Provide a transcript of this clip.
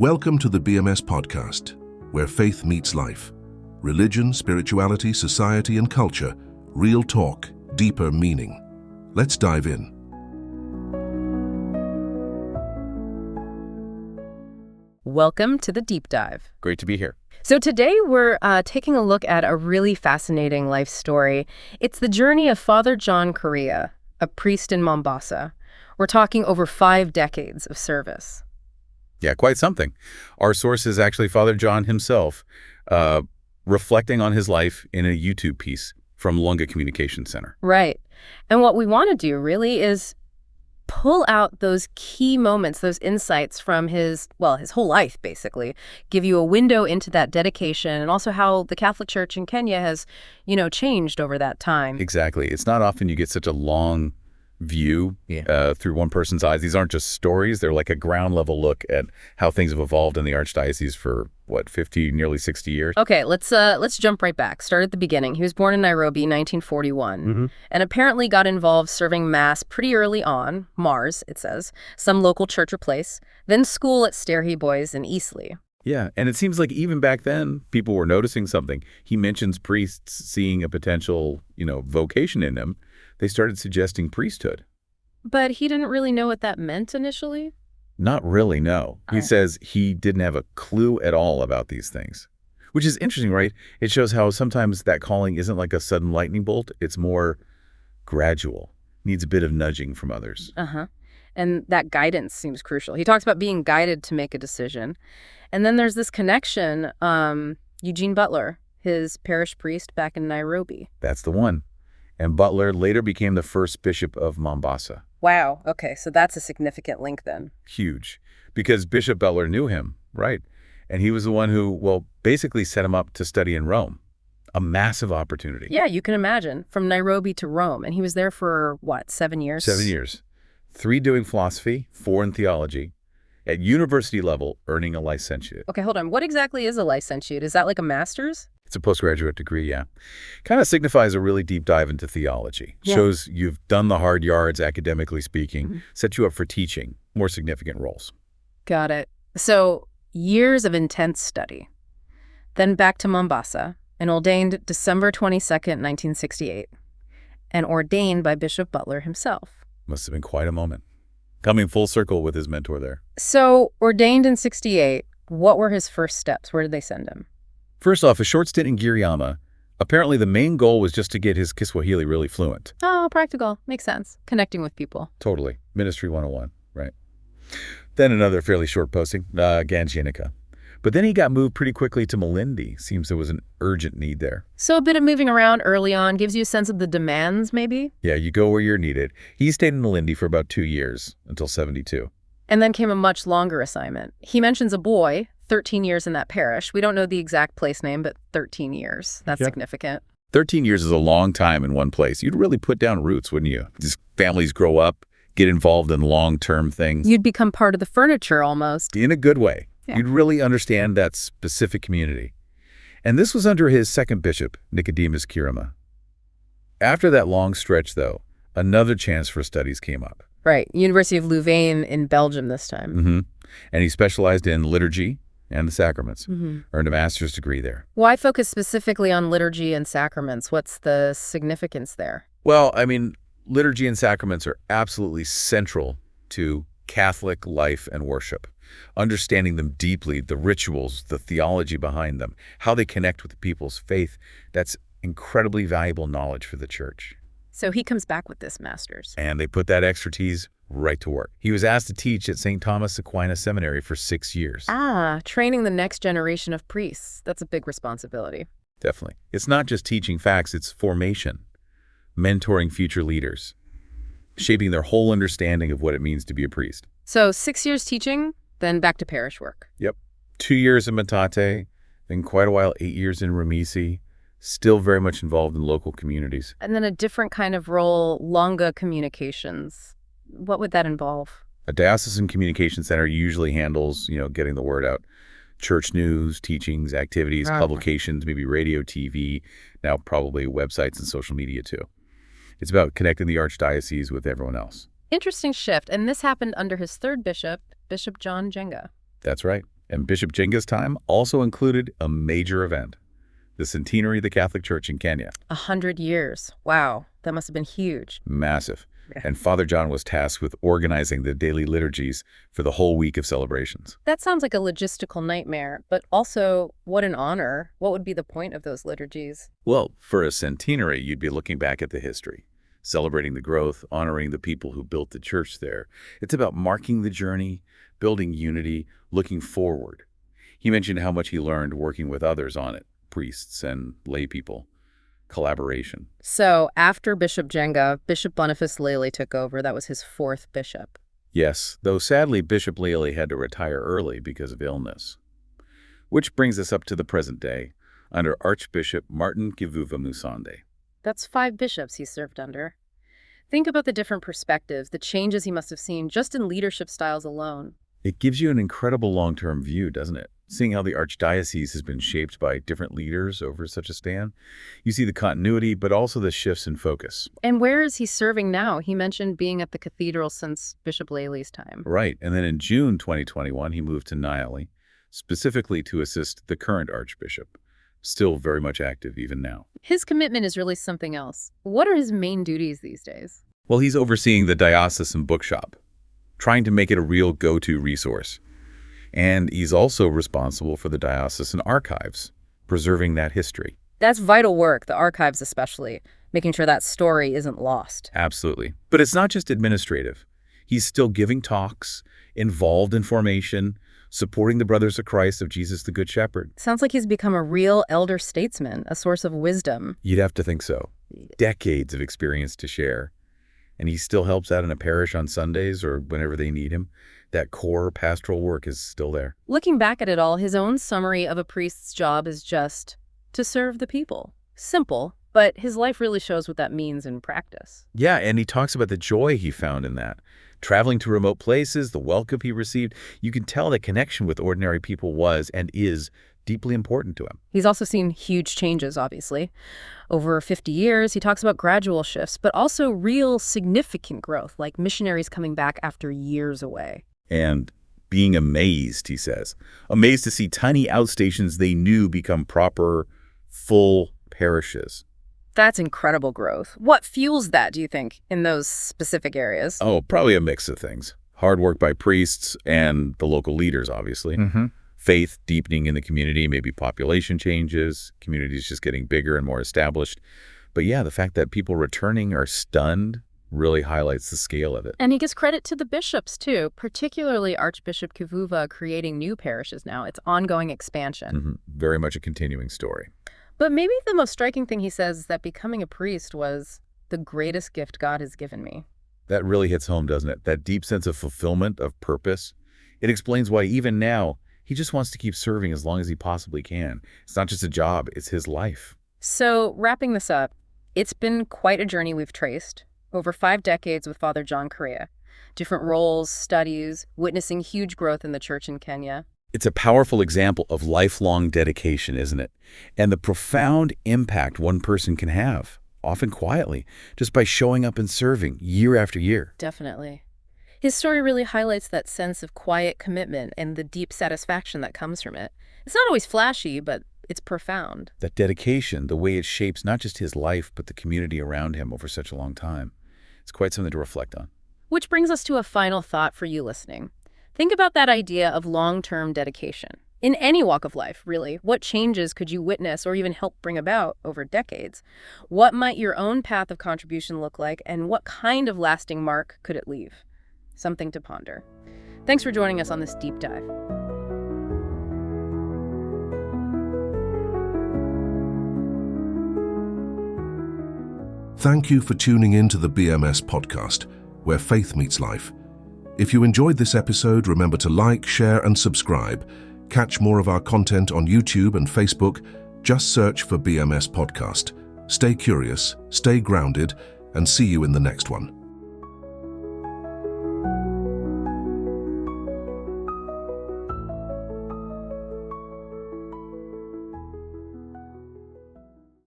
Welcome to the BMS podcast, where faith meets life. Religion, spirituality, society, and culture. Real talk, deeper meaning. Let's dive in. Welcome to the Deep Dive. Great to be here. So today we're taking a look at a really fascinating life story. It's the journey of Father John Correa, a priest in Mombasa. We're talking over 5 decades of service. Yeah, quite something. Our source is actually Father John himself, reflecting on his life in a YouTube piece from Lunga Communication Center. Right. And what we want to do really is pull out those key moments, those insights from his whole life, basically, give you a window into that dedication and also how the Catholic Church in Kenya has, changed over that time. Exactly. It's not often you get such a long view through one person's eyes. These aren't just stories. They're like a ground level look at how things have evolved in the Archdiocese for, 50, nearly 60 years. Okay, let's jump right back. Start at the beginning. He was born in Nairobi, 1941, and apparently got involved serving Mass pretty early on, Mars, it says, some local church or place, then school at Sterhi Boys in Eastleigh. Yeah, and it seems like even back then, people were noticing something. He mentions priests seeing a potential, vocation in him. They started suggesting priesthood. But he didn't really know what that meant initially? Not really, no. He says he didn't have a clue at all about these things, which is interesting, right? It shows how sometimes that calling isn't like a sudden lightning bolt. It's more gradual, needs a bit of nudging from others. And that guidance seems crucial. He talks about being guided to make a decision. And then there's this connection, Eugene Butler, his parish priest back in Nairobi. That's the one. And Butler later became the first bishop of Mombasa. Wow. Okay, so that's a significant link then. Huge. Because Bishop Butler knew him, right? And he was the one who, basically set him up to study in Rome. A massive opportunity. Yeah, you can imagine. From Nairobi to Rome. And he was there for, 7 years? 7 years. 3 doing philosophy, 4 in theology. At university level, earning a licentiate. Okay, hold on. What exactly is a licentiate? Is that like a master's? It's a postgraduate degree, yeah. Kind of signifies a really deep dive into theology. Yeah. Shows you've done the hard yards, academically speaking, set you up for teaching, more significant roles. Got it. So, years of intense study. Then back to Mombasa, and ordained December 22nd, 1968. And ordained by Bishop Butler himself. Must have been quite a moment. Coming full circle with his mentor there. So, ordained in 68, what were his first steps? Where did they send him? First off, a short stint in Giriama. Apparently the main goal was just to get his Kiswahili really fluent. Oh, practical. Makes sense. Connecting with people. Totally. Ministry 101, right. Then another fairly short posting, Ganjinika. But then he got moved pretty quickly to Malindi. Seems there was an urgent need there. So a bit of moving around early on gives you a sense of the demands, maybe? Yeah, you go where you're needed. He stayed in Malindi for about 2 years, until 72. And then came a much longer assignment. He mentions a boy, 13 years in that parish. We don't know the exact place name, but 13 years. That's significant. 13 years is a long time in one place. You'd really put down roots, wouldn't you? These families grow up, get involved in long-term things. You'd become part of the furniture almost. In a good way. Yeah. You'd really understand that specific community. And this was under his second bishop, Nicodemus Kirima. After that long stretch, though, another chance for studies came up. Right. University of Louvain in Belgium this time. And he specialized in liturgy and the sacraments. Earned a master's degree there. Why focus specifically on liturgy and sacraments? What's the significance there? Well, liturgy and sacraments are absolutely central to Catholic life and worship. Understanding them deeply, the rituals, the theology behind them, how they connect with people's faith, that's incredibly valuable knowledge for the Church. So he comes back with this master's. And they put that expertise right to work. He was asked to teach at St. Thomas Aquinas Seminary for 6 years. Training the next generation of priests. That's a big responsibility. Definitely. It's not just teaching facts, it's formation, mentoring future leaders, shaping their whole understanding of what it means to be a priest. So 6 years teaching, then back to parish work. Yep. 2 years in Matate, then quite a while, 8 years in Ramisi, still very much involved in local communities. And then a different kind of role, Lunga Communications. What would that involve? A diocesan communication center usually handles, getting the word out. Church news, teachings, activities, publications, maybe radio, TV, now probably websites and social media too. It's about connecting the Archdiocese with everyone else. Interesting shift. And this happened under his third bishop, Bishop John Jenga. That's right. And Bishop Jenga's time also included a major event, the centenary of the Catholic Church in Kenya. 100 years. Wow, that must have been huge. Massive. Yeah. And Father John was tasked with organizing the daily liturgies for the whole week of celebrations. That sounds like a logistical nightmare, but also what an honor. What would be the point of those liturgies? Well, for a centenary, you'd be looking back at the history, celebrating the growth, honoring the people who built the church there. It's about marking the journey, building unity, looking forward. He mentioned how much he learned working with others on it, priests and lay people. Collaboration. So after Bishop Jenga, Bishop Boniface Lely took over. That was his 4th bishop. Yes, though sadly Bishop Lely had to retire early because of illness. Which brings us up to the present day, under Archbishop Martin Kivuva Musande. That's 5 bishops he served under. Think about the different perspectives, the changes he must have seen just in leadership styles alone. It gives you an incredible long-term view, doesn't it? Seeing how the archdiocese has been shaped by different leaders over such a span. You see the continuity, but also the shifts in focus. And where is he serving now? He mentioned being at the cathedral since Bishop Lely's time. Right, and then in June 2021, he moved to Niali, specifically to assist the current archbishop, still very much active even now. His commitment is really something else. What are his main duties these days? Well, he's overseeing the diocesan bookshop, trying to make it a real go-to resource. And he's also responsible for the diocesan archives, preserving that history. That's vital work, the archives especially, making sure that story isn't lost. Absolutely. But it's not just administrative. He's still giving talks, involved in formation, supporting the Brothers of Christ of Jesus the Good Shepherd. Sounds like he's become a real elder statesman, a source of wisdom. You'd have to think so. Decades of experience to share. And he still helps out in a parish on Sundays or whenever they need him. That core pastoral work is still there. Looking back at it all, his own summary of a priest's job is just to serve the people. Simple, but his life really shows what that means in practice. Yeah, and he talks about the joy he found in that. Traveling to remote places, the welcome he received. You can tell that connection with ordinary people was and is deeply important to him. He's also seen huge changes, obviously. Over 50 years, he talks about gradual shifts, but also real significant growth, like missionaries coming back after years away. And being amazed, he says. Amazed to see tiny outstations they knew become proper, full parishes. That's incredible growth. What fuels that, do you think, in those specific areas? Oh, probably a mix of things. Hard work by priests and the local leaders, obviously. Faith deepening in the community, maybe population changes, communities just getting bigger and more established. But yeah, the fact that people returning are stunned really highlights the scale of it. And he gives credit to the bishops, too, particularly Archbishop Kivuva creating new parishes now. It's ongoing expansion. Very much a continuing story. But maybe the most striking thing he says is that becoming a priest was the greatest gift God has given me. That really hits home, doesn't it? That deep sense of fulfillment, of purpose. It explains why even now, he just wants to keep serving as long as he possibly can. It's not just a job, it's his life. So, wrapping this up, it's been quite a journey we've traced. Over 5 decades with Father John Correa. Different roles, studies, witnessing huge growth in the church in Kenya. It's a powerful example of lifelong dedication, isn't it? And the profound impact one person can have, often quietly, just by showing up and serving year after year. Definitely. His story really highlights that sense of quiet commitment and the deep satisfaction that comes from it. It's not always flashy, but it's profound. That dedication, the way it shapes not just his life, but the community around him over such a long time. It's quite something to reflect on. Which brings us to a final thought for you listening. Think about that idea of long-term dedication. In any walk of life, really, what changes could you witness or even help bring about over decades? What might your own path of contribution look like, and what kind of lasting mark could it leave? Something to ponder. Thanks for joining us on this deep dive. Thank you for tuning in to the BMS podcast, where faith meets life. If you enjoyed this episode, remember to like, share, and subscribe. Catch more of our content on YouTube and Facebook. Just search for BMS Podcast. Stay curious, stay grounded, and see you in the next one.